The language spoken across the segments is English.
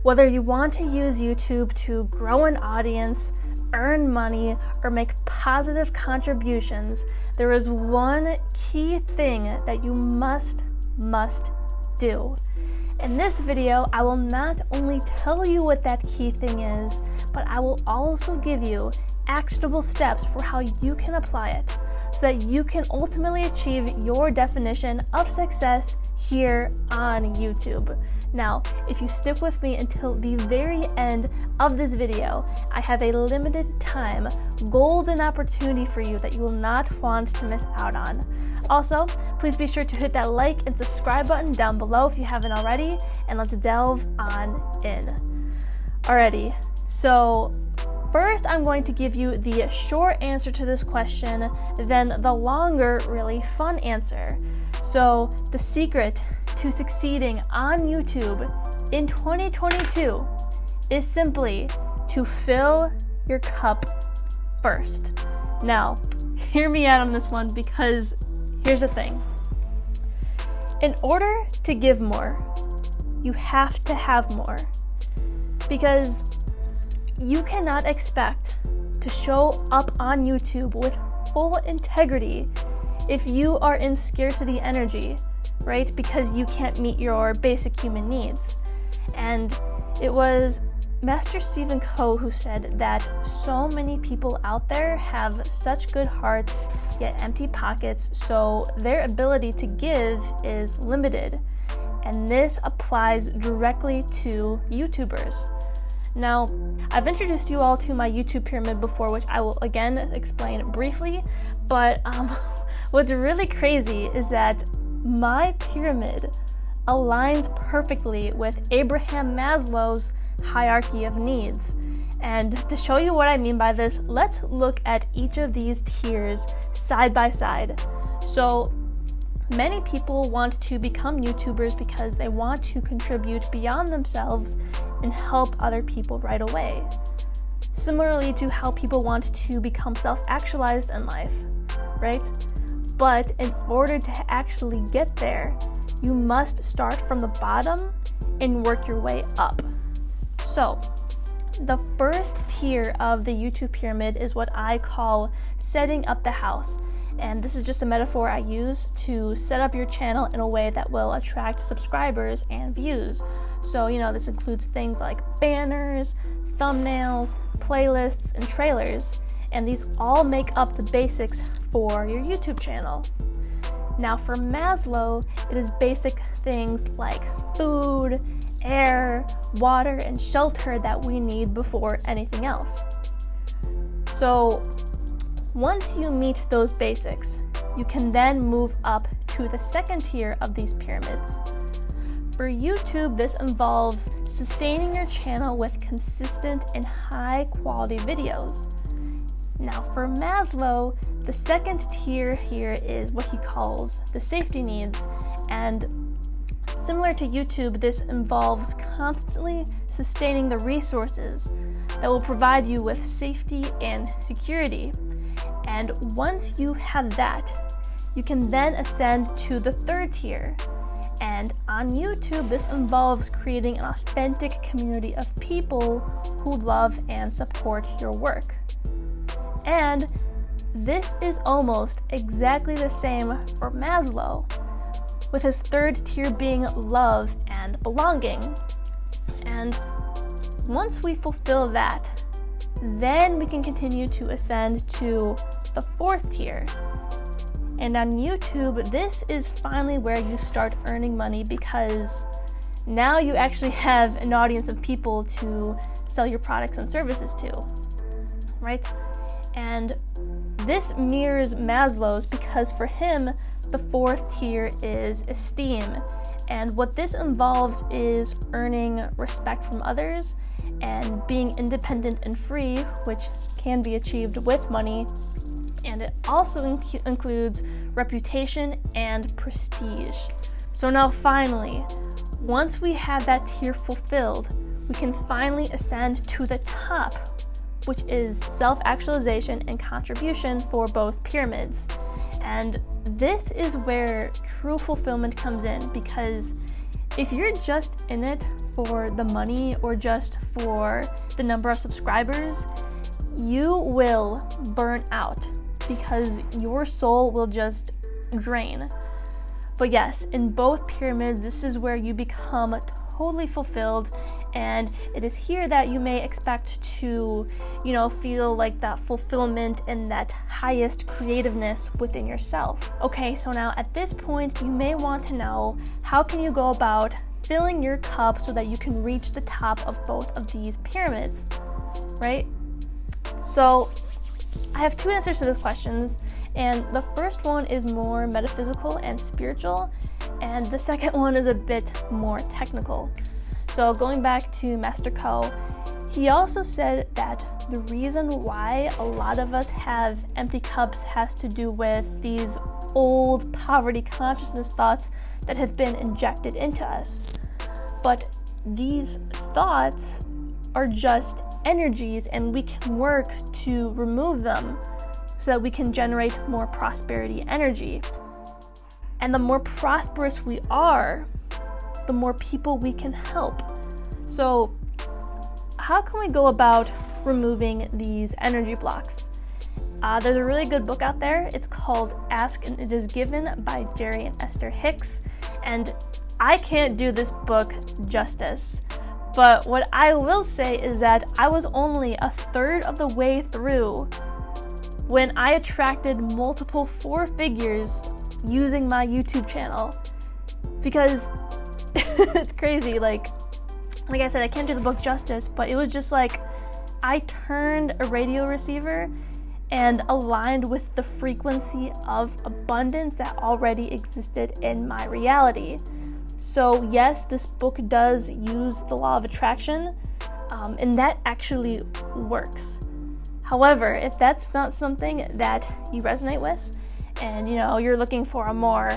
Whether you want to use YouTube to grow an audience, earn money, or make positive contributions, there is one key thing that you must do. In this video, I will not only tell you what that key thing is, but I will also give you actionable steps for how you can apply it so that you can ultimately achieve your definition of success here on YouTube. Now, if you stick with me until the very end of this video, I have a limited time golden opportunity for you that you will not want to miss out on. Also, please be sure to hit that like and subscribe button down below if you haven't already, and let's delve on in. Alrighty, so first I'm going to give you the short answer to this question, then the longer, really fun answer. So the secret to succeeding on YouTube in 2022 is simply to fill your cup first. Now, hear me out on this one, because here's the thing. In order to give more, you have to have more, because you cannot expect to show up on YouTube with full integrity if you are in scarcity energy, right? Because you can't meet your basic human needs. And it was Master Stephen Coe who said that so many people out there have such good hearts yet empty pockets, so their ability to give is limited. And this applies directly to YouTubers. Now, I've introduced you all to my YouTube pyramid before, which I will again explain briefly, but what's really crazy is that my pyramid aligns perfectly with Abraham Maslow's hierarchy of needs. And to show you what I mean by this, let's look at each of these tiers side by side. So many people want to become YouTubers because they want to contribute beyond themselves and help other people right away. Similarly to how people want to become self-actualized in life, right? But in order to actually get there, you must start from the bottom and work your way up. So, the first tier of the YouTube pyramid is what I call setting up the house. And this is just a metaphor I use to set up your channel in a way that will attract subscribers and views. So, this includes things like banners, thumbnails, playlists, and trailers. And these all make up the basics for your YouTube channel. Now for Maslow, it is basic things like food, air, water, and shelter that we need before anything else. So once you meet those basics, you can then move up to the second tier of these pyramids. For YouTube, this involves sustaining your channel with consistent and high quality videos. Now for Maslow, the second tier here is what he calls the safety needs, and similar to YouTube, this involves constantly sustaining the resources that will provide you with safety and security. And once you have that, you can then ascend to the third tier. And on YouTube, this involves creating an authentic community of people who love and support your work. And this is almost exactly the same for Maslow, with his third tier being love and belonging. And once we fulfill that, then we can continue to ascend to the fourth tier. And on YouTube, this is finally where you start earning money, because now you actually have an audience of people to sell your products and services to, right? And this mirrors Maslow's, because for him, the fourth tier is esteem. And what this involves is earning respect from others and being independent and free, which can be achieved with money. And it also includes reputation and prestige. So now finally, once we have that tier fulfilled, we can finally ascend to the top, which is self-actualization and contribution for both pyramids. And this is where true fulfillment comes in, because if you're just in it for the money or just for the number of subscribers, you will burn out because your soul will just drain. But yes, in both pyramids, this is where you become totally fulfilled, and it is here that you may expect to, feel like that fulfillment and that highest creativeness within yourself. Okay, so now at this point, you may want to know, how can you go about filling your cup so that you can reach the top of both of these pyramids, right? So I have two answers to these questions, and the first one is more metaphysical and spiritual, and the second one is a bit more technical. So going back to Master Ko, he also said that the reason why a lot of us have empty cups has to do with these old poverty consciousness thoughts that have been injected into us. But these thoughts are just energies, and we can work to remove them so that we can generate more prosperity energy. And the more prosperous we are, the more people we can help. So how can we go about removing these energy blocks? There's a really good book out there. It's called Ask and It Is Given by Jerry and Esther Hicks. And I can't do this book justice. But what I will say is that I was only a third of the way through when I attracted multiple 4 figures using my YouTube channel. Because it's crazy. Like I said, I can't do the book justice, but it was just like I turned a radio receiver and aligned with the frequency of abundance that already existed in my reality. So yes, this book does use the law of attraction, and that actually works. However, if that's not something that you resonate with, and you're looking for a more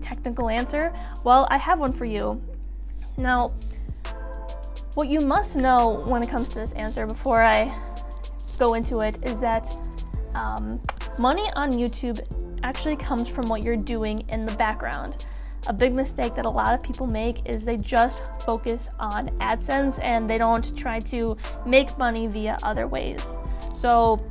technical answer, well, I have one for you. Now, what you must know when it comes to this answer before I go into it is that money on YouTube actually comes from what you're doing in the background. A big mistake that a lot of people make is they just focus on AdSense and they don't try to make money via other ways. So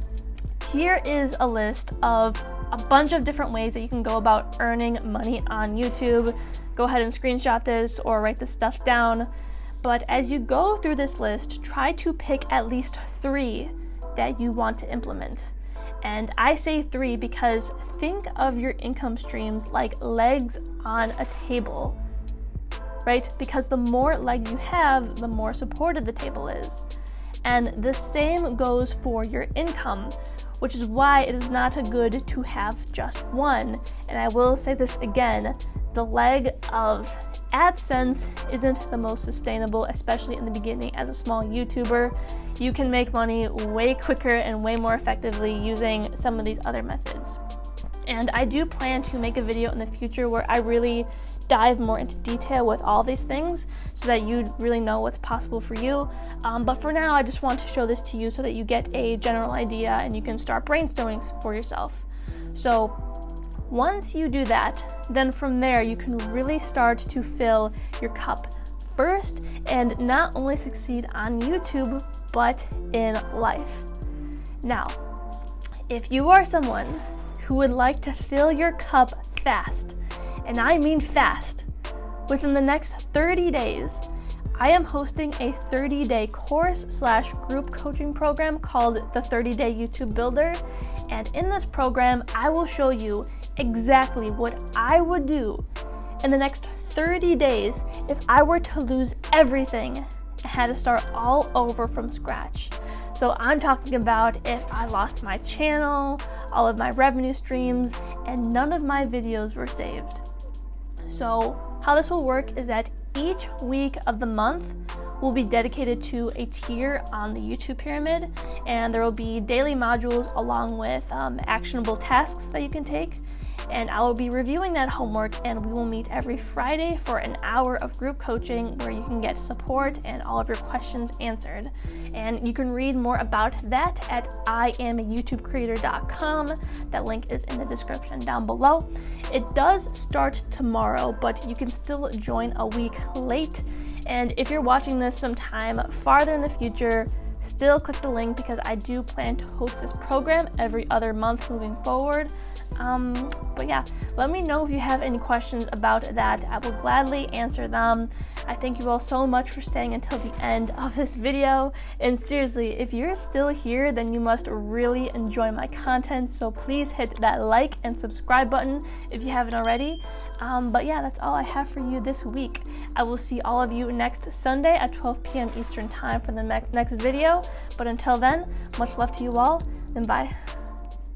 here is a list of a bunch of different ways that you can go about earning money on YouTube. Go ahead and screenshot this or write this stuff down. But as you go through this list, try to pick at least 3 that you want to implement. And I say 3 because think of your income streams like legs on a table, right? Because the more legs you have, the more supported the table is. And the same goes for your income, which is why it is not good to have just one. And I will say this again, the leg of AdSense isn't the most sustainable, especially in the beginning as a small YouTuber. You can make money way quicker and way more effectively using some of these other methods. And I do plan to make a video in the future where I really dive more into detail with all these things so that you really know what's possible for you. But for now, I just want to show this to you so that you get a general idea and you can start brainstorming for yourself. So once you do that, then from there you can really start to fill your cup first and not only succeed on YouTube, but in life. Now, if you are someone who would like to fill your cup fast, and I mean fast, within the next 30 days, I am hosting a 30-day course/group coaching program called the 30-Day YouTube Builder. And in this program, I will show you exactly what I would do in the next 30 days if I were to lose everything and had to start all over from scratch. So I'm talking about if I lost my channel, all of my revenue streams, and none of my videos were saved. So how this will work is that each week of the month will be dedicated to a tier on the YouTube pyramid, and there will be daily modules along with actionable tasks that you can take. And I will be reviewing that homework, and we will meet every Friday for an hour of group coaching where you can get support and all of your questions answered. And you can read more about that at IamAYouTubeCreator.com. That link is in the description down below. It does start tomorrow, but you can still join a week late. And if you're watching this sometime farther in the future, still click the link because I do plan to host this program every other month moving forward. But yeah, let me know if you have any questions about that. I will gladly answer them. I thank you all so much for staying until the end of this video. And seriously, if you're still here, then you must really enjoy my content. So please hit that like and subscribe button if you haven't already. But yeah, that's all I have for you this week. I will see all of you next Sunday at 12 p.m. Eastern Time for the next video. But until then, much love to you all, and bye.